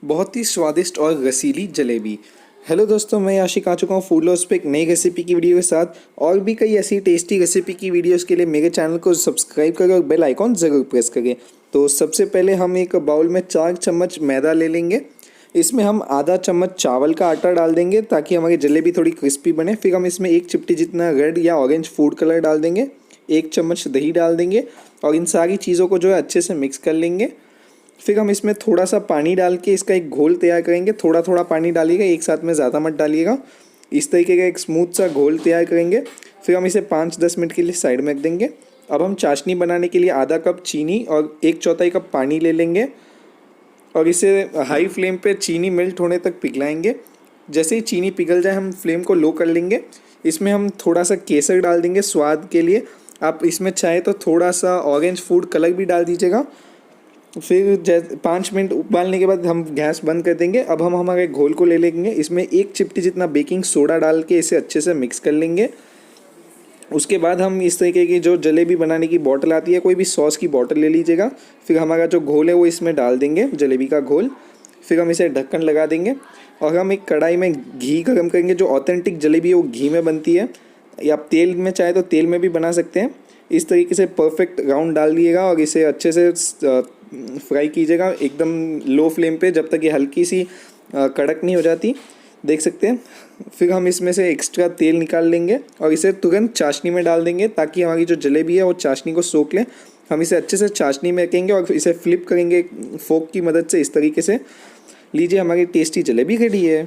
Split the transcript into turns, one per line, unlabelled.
बहुत ही स्वादिष्ट और रसीली जलेबी। हेलो दोस्तों, मैं आशिक आ चुका हूँ फूड लॉस पे एक नई रेसिपी की वीडियो के साथ। और भी कई ऐसी टेस्टी रेसिपी की वीडियोस के लिए मेरे चैनल को सब्सक्राइब करें और बेल आइकॉन ज़रूर प्रेस करें। तो सबसे पहले हम एक बाउल में 4 चम्मच मैदा ले लेंगे। इसमें हम आधा चम्मच चावल का आटा डाल देंगे ताकि हमारी जलेबी थोड़ी क्रिस्पी बने। फिर हम इसमें 1 चिमटी जितना रेड या ऑरेंज फूड कलर डाल देंगे। 1 चम्मच दही डाल देंगे और इन सारी चीज़ों को जो है अच्छे से मिक्स कर लेंगे। फिर हम इसमें थोड़ा सा पानी डाल के इसका एक घोल तैयार करेंगे। थोड़ा थोड़ा पानी डालिएगा, एक साथ में ज़्यादा मत डालिएगा। इस तरीके का एक स्मूथ सा घोल तैयार करेंगे। फिर हम इसे 5-10 मिनट के लिए साइड में रख देंगे। अब हम चाशनी बनाने के लिए आधा कप चीनी और 1/4 कप पानी ले लेंगे और इसे हाई फ्लेम पे चीनी मेल्ट होने तक पिघलाएंगे। जैसे ही चीनी पिघल जाए हम फ्लेम को लो कर लेंगे। इसमें हम थोड़ा सा केसर डाल देंगे स्वाद के लिए। आप इसमें चाहे तो थोड़ा सा ऑरेंज फूड कलर भी डाल दीजिएगा। फिर 5 मिनट उबालने के बाद हम गैस बंद कर देंगे। अब हम हमारे घोल को ले लेंगे। इसमें 1 चिमटी जितना बेकिंग सोडा डाल के इसे अच्छे से मिक्स कर लेंगे। उसके बाद हम इस तरीके की जो जलेबी बनाने की बोतल आती है, कोई भी सॉस की बोतल ले लीजिएगा। फिर हमारा जो घोल है वो इसमें डाल देंगे, जलेबी का घोल। फिर हम इसे ढक्कन लगा देंगे और हम एक कढ़ाई में घी गर्म करेंगे। जो ऑथेंटिक जलेबी है वो घी में बनती है, या आप तेल में चाहे तो तेल में भी बना सकते हैं। इस तरीके से परफेक्ट राउंड डाल दिएगा और इसे अच्छे से फ्राई कीजिएगा एकदम लो फ्लेम पे, जब तक ये हल्की सी कड़क नहीं हो जाती। देख सकते हैं। फिर हम इसमें से एक्स्ट्रा तेल निकाल लेंगे और इसे तुरंत चाशनी में डाल देंगे ताकि हमारी जो जलेबी है वो चाशनी को सोख ले। हम इसे अच्छे से चाशनी में रखेंगे और इसे फ्लिप करेंगे फोक की मदद से। इस तरीके से लीजिए, हमारी टेस्टी जलेबी रेडी है।